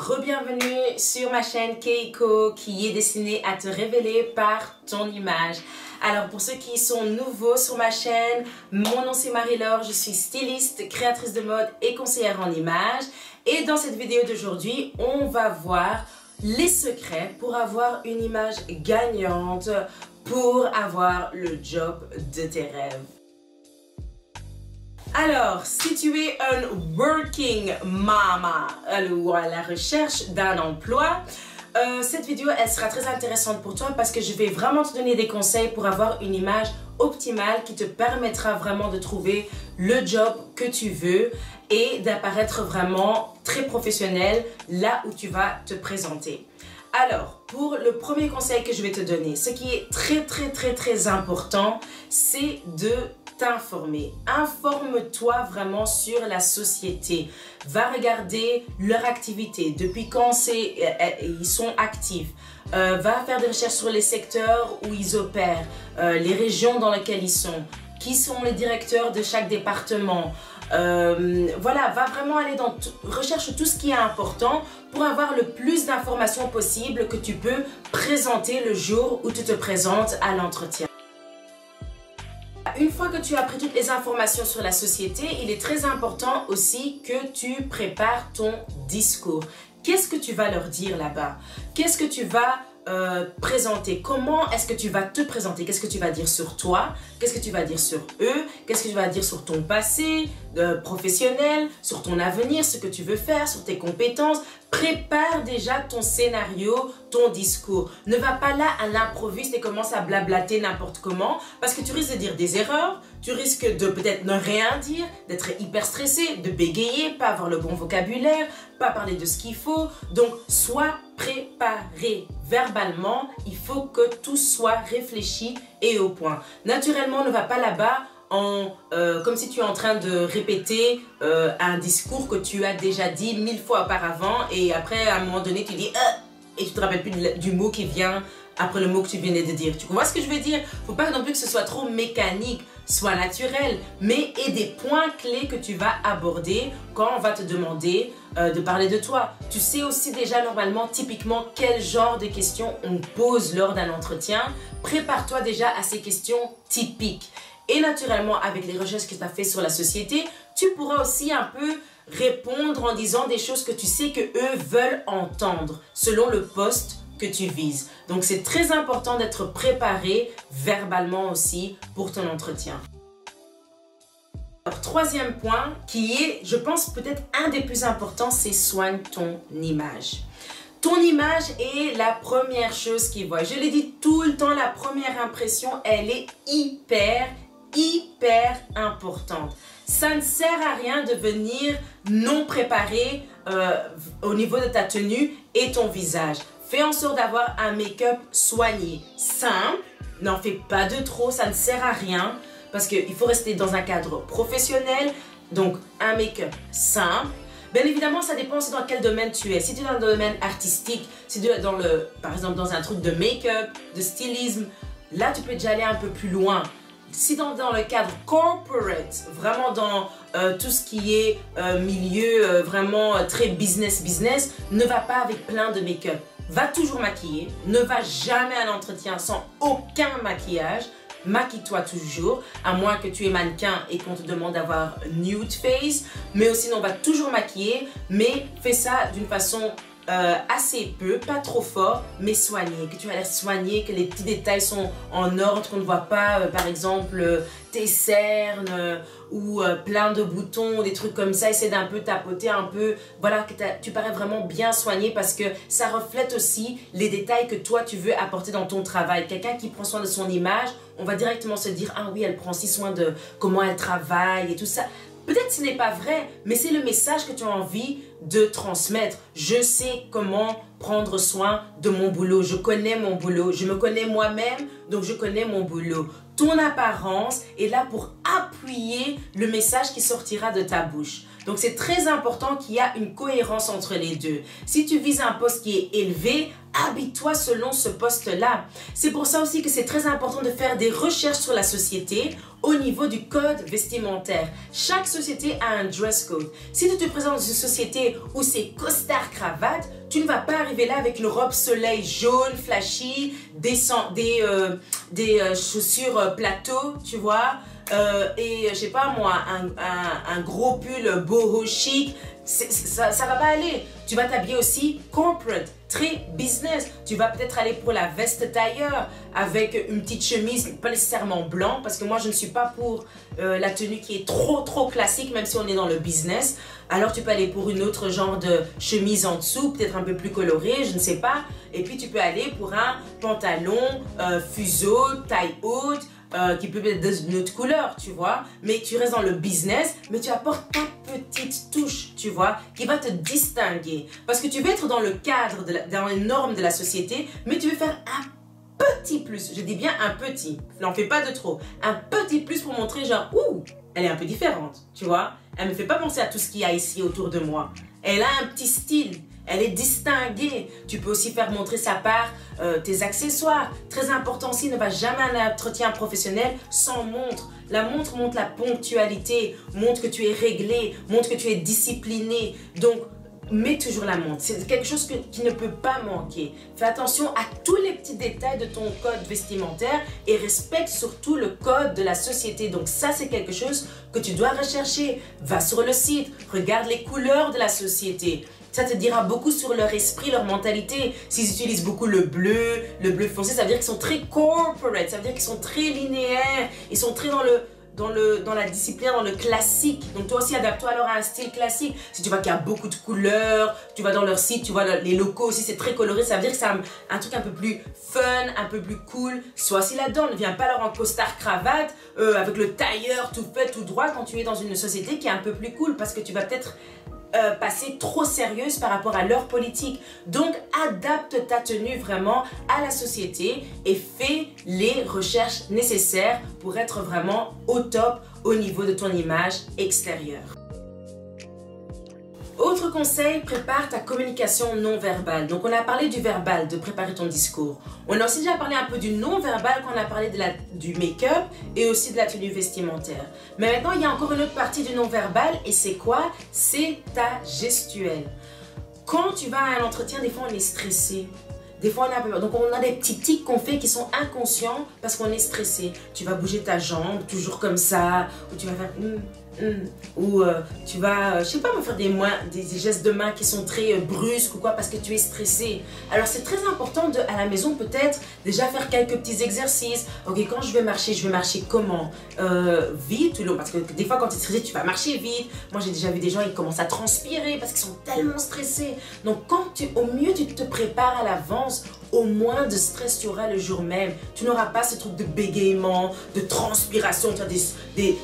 re-bienvenue sur ma chaîne Keiko qui est destinée à te révéler par ton image. Alors pour ceux qui sont nouveaux sur ma chaîne, mon nom c'est Marie-Laure, je suis styliste, créatrice de mode et conseillère en images. Et dans cette vidéo d'aujourd'hui, on va voir les secrets pour avoir une image gagnante, pour avoir le job de tes rêves. Alors, si tu es un working mama ou à la recherche d'un emploi, cette vidéo elle sera très intéressante pour toi parce que je vais vraiment te donner des conseils pour avoir une image optimale qui te permettra vraiment de trouver le job que tu veux et d'apparaître vraiment très professionnel là où tu vas te présenter. Alors, pour le premier conseil que je vais te donner, ce qui est très important, c'est de t'informer. Informe-toi vraiment sur la société. Va regarder leur activité, depuis quand ils sont actifs. Va faire des recherches sur les secteurs où ils opèrent, les régions dans lesquelles ils sont, qui sont les directeurs de chaque département. Voilà, va vraiment aller recherche tout ce qui est important pour avoir le plus d'informations possible que tu peux présenter le jour où tu te présentes à l'entretien. Une fois que tu as pris toutes les informations sur la société, il est très important aussi que tu prépares ton discours. Qu'est-ce que tu vas leur dire là-bas? Qu'est-ce que tu vas présenter? Comment est-ce que tu vas te présenter? Qu'est-ce que tu vas dire sur toi? Qu'est-ce que tu vas dire sur eux? Qu'est-ce que tu vas dire sur ton passé professionnel, sur ton avenir, ce que tu veux faire, sur tes compétences? Prépare déjà ton scénario, ton discours. Ne va pas là à l'improviste et commence à blablater n'importe comment parce que tu risques de dire des erreurs, tu risques de peut-être ne rien dire, d'être hyper stressé, de bégayer, pas avoir le bon vocabulaire, pas parler de ce qu'il faut. Donc, sois préparé verbalement. Il faut que tout soit réfléchi et au point. Naturellement, ne va pas là-bas comme si tu es en train de répéter un discours que tu as déjà dit 1000 fois auparavant et après à un moment donné tu dis et tu te rappelles plus du mot qui vient après le mot que tu venais de dire. Tu vois ce que je veux dire? Faut pas non plus que ce soit trop mécanique, soit naturel, mais et des points clés que tu vas aborder quand on va te demander de parler de toi. Tu sais aussi déjà normalement typiquement quel genre de questions on pose lors d'un entretien. Prépare-toi déjà à ces questions typiques. Et naturellement, avec les recherches que tu as fait sur la société, tu pourras aussi un peu répondre en disant des choses que tu sais que eux veulent entendre selon le poste que tu vises. Donc, c'est très important d'être préparé verbalement aussi pour ton entretien. Alors, troisième point qui est, je pense, peut-être un des plus importants, c'est soigne ton image. Ton image est la première chose qu'ils voient. Je l'ai dit tout le temps, la première impression, elle est hyper importante. Ça ne sert à rien de venir non préparé au niveau de ta tenue et ton visage. Fais en sorte d'avoir un make-up soigné, simple, n'en fais pas de trop, ça ne sert à rien parce qu'il faut rester dans un cadre professionnel, donc un make-up simple. Bien évidemment, ça dépend aussi dans quel domaine tu es. Si tu es dans le domaine artistique, si tu es par exemple dans un truc de make-up, de stylisme, là tu peux déjà aller un peu plus loin. Si dans le cadre corporate, vraiment dans tout ce qui est milieu vraiment très business, ne va pas avec plein de make-up. Va toujours maquiller, ne va jamais à l'entretien sans aucun maquillage. Maquille-toi toujours, à moins que tu es mannequin et qu'on te demande d'avoir nude face. Mais aussi, on va toujours maquiller, mais fais ça d'une façon assez peu, pas trop fort, mais soigné, que tu as l'air soigné, que les petits détails sont en ordre, qu'on ne voit pas par exemple tes cernes ou plein de boutons, des trucs comme ça. Essaie d'un peu tapoter un peu, voilà, que tu parais vraiment bien soigné parce que ça reflète aussi les détails que toi tu veux apporter dans ton travail. Quelqu'un qui prend soin de son image, on va directement se dire ah oui, elle prend si soin de comment elle travaille et tout ça. Peut-être ce n'est pas vrai, mais c'est le message que tu as envie de transmettre. Je sais comment prendre soin de mon boulot. Je connais mon boulot. Je me connais moi-même, donc je connais mon boulot. Ton apparence est là pour appuyer le message qui sortira de ta bouche. Donc c'est très important qu'il y ait une cohérence entre les deux. Si tu vises un poste qui est élevé, habille-toi selon ce poste-là. C'est pour ça aussi que c'est très important de faire des recherches sur la société au niveau du code vestimentaire. Chaque société a un dress code. Si tu te présentes dans une société où c'est costard-cravate, tu ne vas pas arriver là avec une robe soleil jaune, flashy, des chaussures plateau, tu vois, et je sais pas moi, un gros pull boho chic. Ça va pas aller. Tu vas t'habiller aussi corporate, très business. Tu vas peut-être aller pour la veste tailleur avec une petite chemise, pas nécessairement blanc, parce que moi je ne suis pas pour la tenue qui est trop classique, même si on est dans le business. Alors tu peux aller pour une autre genre de chemise en dessous, peut-être un peu plus colorée, je ne sais pas. Et puis tu peux aller pour un pantalon fuseau, taille haute, qui peut être d'une autre couleur, tu vois. Mais tu restes dans le business, mais tu apportes ta petite touche, tu vois, qui va te distinguer. Parce que tu veux être dans le cadre, dans les normes de la société, mais tu veux faire un petit plus. Je dis bien un petit. N'en fais pas de trop. Un petit plus pour montrer genre, ouh, elle est un peu différente, tu vois. Elle me fait pas penser à tout ce qu'il y a ici autour de moi. Elle a un petit style. Elle est distinguée. Tu peux aussi faire montrer sa part, tes accessoires. Très important aussi, ne va jamais à un entretien professionnel sans montre. La montre montre la ponctualité, montre que tu es réglé, montre que tu es discipliné. Donc, mets toujours la montre. C'est quelque chose qui ne peut pas manquer. Fais attention à tous les petits détails de ton code vestimentaire et respecte surtout le code de la société. Donc ça, c'est quelque chose que tu dois rechercher. Va sur le site, regarde les couleurs de la société. Ça te dira beaucoup sur leur esprit, leur mentalité. S'ils utilisent beaucoup le bleu foncé, ça veut dire qu'ils sont très corporate, ça veut dire qu'ils sont très linéaires, ils sont très dans la discipline, dans le classique. Donc toi aussi, adapte-toi alors à un style classique. Si tu vois qu'il y a beaucoup de couleurs, tu vas dans leur site, tu vois les locaux aussi, c'est très coloré. Ça veut dire que c'est un truc un peu plus fun, un peu plus cool. Sois aussi là-dedans. Ne viens pas alors en costard-cravate, avec le tailleur tout fait, tout droit, quand tu es dans une société qui est un peu plus cool. Parce que tu vas peut-être passer trop sérieuse par rapport à leur politique. Donc, adapte ta tenue vraiment à la société et fais les recherches nécessaires pour être vraiment au top au niveau de ton image extérieure. Autre conseil, prépare ta communication non verbale. Donc, on a parlé du verbal, de préparer ton discours. On a aussi déjà parlé un peu du non verbal quand on a parlé du make-up et aussi de la tenue vestimentaire. Mais maintenant, il y a encore une autre partie du non verbal et c'est quoi? C'est ta gestuelle. Quand tu vas à un entretien, des fois, on est stressé. Des fois, on a peur. Donc, on a des petits tics qu'on fait qui sont inconscients parce qu'on est stressé. Tu vas bouger ta jambe, toujours comme ça, ou tu vas faire ou tu vas, je sais pas, me faire des gestes de main qui sont très brusques ou quoi parce que tu es stressé. Alors, c'est très important à la maison peut-être déjà faire quelques petits exercices. Ok, quand je vais marcher comment? Vite ou long? Parce que des fois, quand tu es stressé, tu vas marcher vite. Moi, j'ai déjà vu des gens, ils commencent à transpirer parce qu'ils sont tellement stressés. Donc, au mieux tu te prépares à l'avance, au moins de stress tu auras le jour même. Tu n'auras pas ce truc de bégaiement, de transpiration.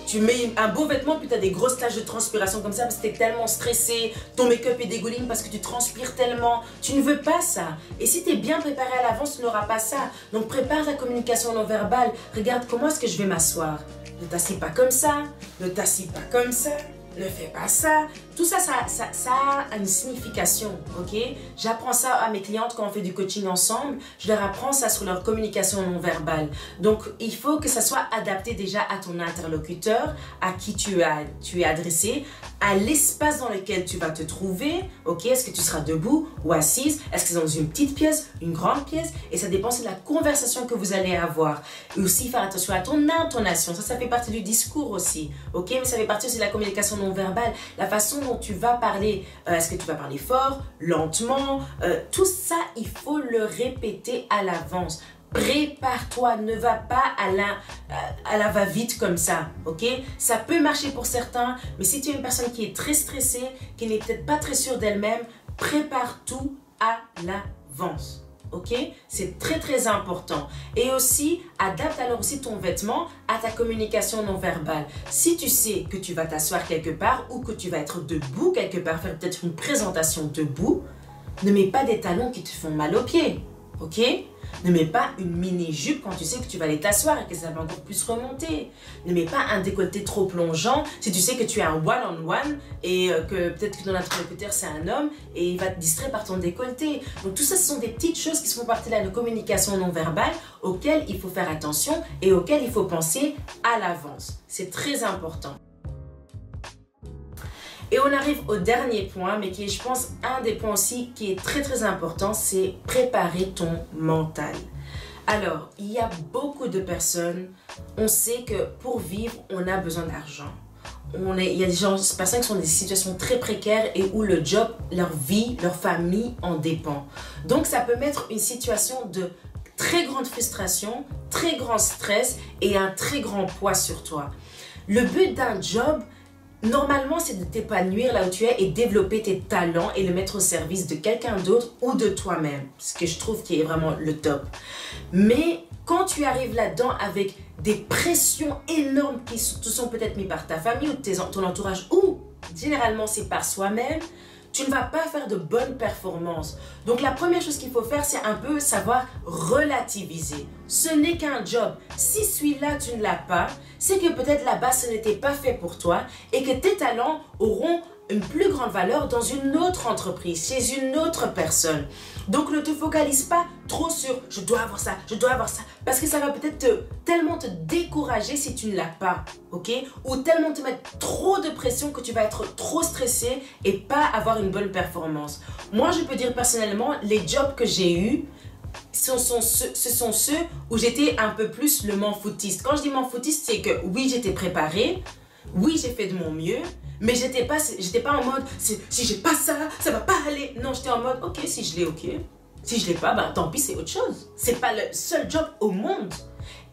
Tu mets un beau vêtement puis tu as des grosses taches de transpiration comme ça parce que tu es tellement stressé. Ton make-up est dégouline parce que tu transpires tellement. Tu ne veux pas ça. Et si tu es bien préparé à l'avance, tu n'auras pas ça. Donc prépare ta communication non verbale. Regarde comment est-ce que je vais m'asseoir. Ne t'assis pas comme ça. Ne t'assis pas comme ça. Ne fais pas ça. Tout ça, ça a une signification, ok? J'apprends ça à mes clientes quand on fait du coaching ensemble. Je leur apprends ça sur leur communication non verbale. Donc, il faut que ça soit adapté déjà à ton interlocuteur, à qui tu es adressé, à l'espace dans lequel tu vas te trouver, ok? Est-ce que tu seras debout ou assise? Est-ce que c'est dans une petite pièce, une grande pièce? Et ça dépend de la conversation que vous allez avoir. Et aussi, faire attention à ton intonation. Ça fait partie du discours aussi, ok? Mais ça fait partie aussi de la communication non verbale. La façon dont tu vas parler, est-ce que tu vas parler fort, lentement, tout ça, il faut le répéter à l'avance. Prépare-toi, ne va pas à la va-vite comme ça, ok? Ça peut marcher pour certains, mais si tu es une personne qui est très stressée, qui n'est peut-être pas très sûre d'elle-même, prépare tout à l'avance. Ok, c'est très important. Et aussi, adapte alors aussi ton vêtement à ta communication non verbale. Si tu sais que tu vas t'asseoir quelque part ou que tu vas être debout quelque part, faire peut-être une présentation debout, ne mets pas des talons qui te font mal aux pieds. Ok? Ne mets pas une mini-jupe quand tu sais que tu vas aller t'asseoir et que ça va encore plus remonter. Ne mets pas un décolleté trop plongeant si tu sais que tu es un one-on-one et que peut-être que ton interlocuteur c'est un homme et il va te distraire par ton décolleté. Donc tout ça, ce sont des petites choses qui font partie de la communication non verbale auxquelles il faut faire attention et auxquelles il faut penser à l'avance. C'est très important. Et on arrive au dernier point, mais qui est, je pense, un des points aussi qui est très important, c'est préparer ton mental. Alors, il y a beaucoup de personnes, on sait que pour vivre, on a besoin d'argent. Il y a des personnes qui sont dans des situations très précaires et où le job, leur vie, leur famille en dépend. Donc, ça peut mettre une situation de très grande frustration, très grand stress et un très grand poids sur toi. Le but d'un job, normalement, c'est de t'épanouir là où tu es et développer tes talents et le mettre au service de quelqu'un d'autre ou de toi-même. Ce que je trouve qui est vraiment le top. Mais quand tu arrives là-dedans avec des pressions énormes qui te sont peut-être mises par ta famille ou ton entourage ou généralement c'est par soi-même, tu ne vas pas faire de bonnes performances. Donc la première chose qu'il faut faire, c'est un peu savoir relativiser. Ce n'est qu'un job. Si celui-là, tu ne l'as pas, c'est que peut-être là-bas, ce n'était pas fait pour toi et que tes talents auront une plus grande valeur dans une autre entreprise, chez une autre personne. Donc ne te focalise pas trop sur « je dois avoir ça, je dois avoir ça » parce que ça va peut-être tellement te décourager si tu ne l'as pas, ok? Ou tellement te mettre trop de pression que tu vas être trop stressé et pas avoir une bonne performance. Moi, je peux dire personnellement, les jobs que j'ai eus, ce sont ceux où j'étais un peu plus le m'en-foutiste. Quand je dis m'en-foutiste, c'est que oui, j'étais préparée, oui, j'ai fait de mon mieux, mais j'étais pas en mode si j'ai pas ça, ça va pas aller. Non, j'étais en mode ok, si je l'ai, ok. Si je l'ai pas, ben tant pis, c'est autre chose. C'est pas le seul job au monde.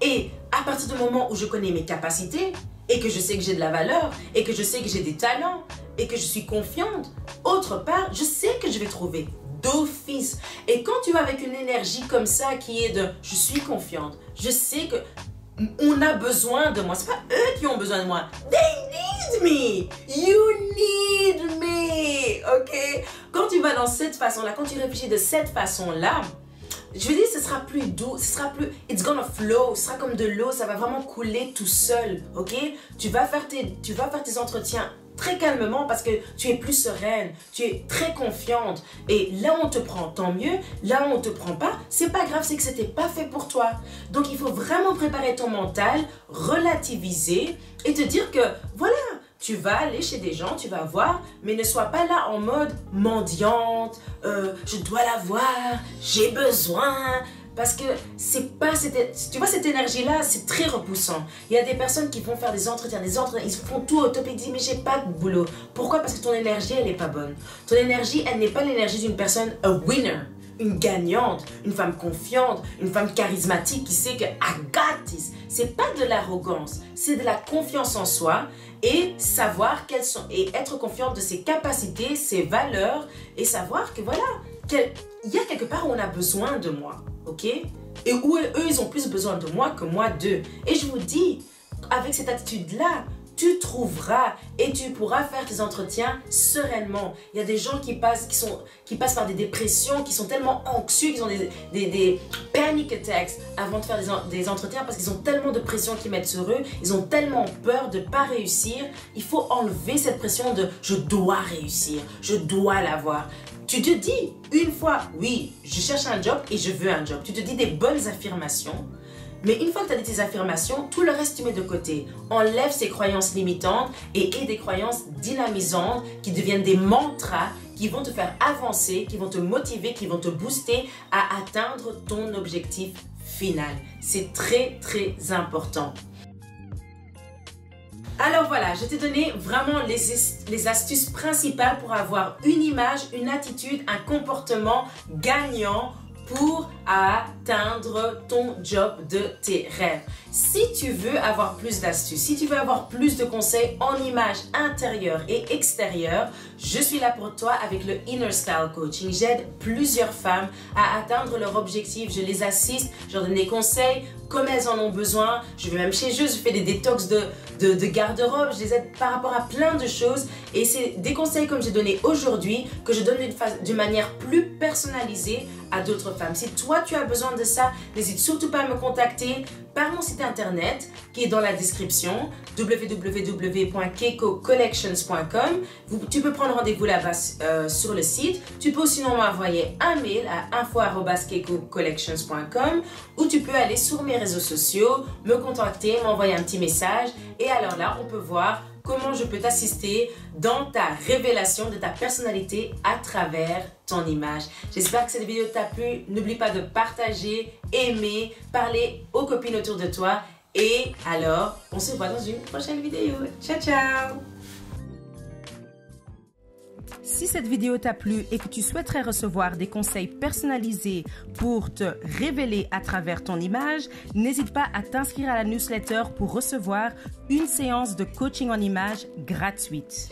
Et à partir du moment où je connais mes capacités et que je sais que j'ai de la valeur et que je sais que j'ai des talents et que je suis confiante, autre part, je sais que je vais trouver d'office. Et quand tu vas avec une énergie comme ça qui est de je suis confiante, je sais que on a besoin de moi. C'est pas eux qui ont besoin de moi. They need me. You need me. Ok? Quand tu vas dans cette façon-là, quand tu réfléchis de cette façon-là, je veux dire, ce sera plus doux, ce sera plus, it's gonna flow, ce sera comme de l'eau, ça va vraiment couler tout seul, ok? Tu vas faire tes entretiens très calmement parce que tu es plus sereine, tu es très confiante et là où on te prend, tant mieux, là où on te prend pas, c'est pas grave, c'est que c'était pas fait pour toi. Donc il faut vraiment préparer ton mental, relativiser et te dire que voilà, tu vas aller chez des gens, tu vas voir, mais ne sois pas là en mode mendiante, je dois l'avoir, j'ai besoin. Parce que c'est pas tu vois cette énergie-là, c'est très repoussant. Il y a des personnes qui vont faire des entretiens, ils font tout au top et ils disent mais j'ai pas de boulot. Pourquoi? Parce que ton énergie, elle n'est pas bonne. Ton énergie, elle n'est pas l'énergie d'une personne, a winner, une gagnante, une femme confiante, une femme charismatique qui sait que I got this. C'est pas de l'arrogance, c'est de la confiance en soi et savoir quelles sont, et être confiante de ses capacités, ses valeurs et savoir que voilà, il y a quelque part où on a besoin de moi. Ok? Et où eux, ils ont plus besoin de moi que moi d'eux. Et je vous dis, avec cette attitude-là, tu trouveras et tu pourras faire tes entretiens sereinement. Il y a des gens qui passent par des dépressions, qui sont tellement anxieux, qui ont des panic attacks avant de faire des entretiens parce qu'ils ont tellement de pression qu'ils mettent sur eux, ils ont tellement peur de ne pas réussir. Il faut enlever cette pression de « je dois réussir, je dois l'avoir ». Tu te dis une fois, oui, je cherche un job et je veux un job. Tu te dis des bonnes affirmations. Mais une fois que tu as dit tes affirmations, tout le reste tu mets de côté. Enlève ces croyances limitantes et aie des croyances dynamisantes qui deviennent des mantras qui vont te faire avancer, qui vont te motiver, qui vont te booster à atteindre ton objectif final. C'est très important. Alors voilà, je t'ai donné vraiment les astuces principales pour avoir une image, une attitude, un comportement gagnant pour atteindre ton job de tes rêves. Si tu veux avoir plus d'astuces, si tu veux avoir plus de conseils en image intérieure et extérieure, je suis là pour toi avec le Inner Style Coaching. J'aide plusieurs femmes à atteindre leur objectif. Je les assiste, je leur donne des conseils comme elles en ont besoin. Je vais même chez eux, je fais des détox de garde-robe, je les aide par rapport à plein de choses. Et c'est des conseils comme j'ai donné aujourd'hui que je donne d'une manière plus personnalisée à d'autres femmes. Si toi tu as besoin de ça, n'hésite surtout pas à me contacter par mon site internet qui est dans la description, www.keikocollections.com. Tu peux prendre rendez-vous là-bas sur le site. Tu peux aussi m'envoyer un mail à info@keikocollections.com ou tu peux aller sur mes réseaux sociaux, me contacter, m'envoyer un petit message et alors là, on peut voir comment je peux t'assister dans ta révélation de ta personnalité à travers ton image. J'espère que cette vidéo t'a plu. N'oublie pas de partager, aimer, parler aux copines autour de toi. Et alors, on se voit dans une prochaine vidéo. Ciao, ciao! Si cette vidéo t'a plu et que tu souhaiterais recevoir des conseils personnalisés pour te révéler à travers ton image, n'hésite pas à t'inscrire à la newsletter pour recevoir une séance de coaching en image gratuite.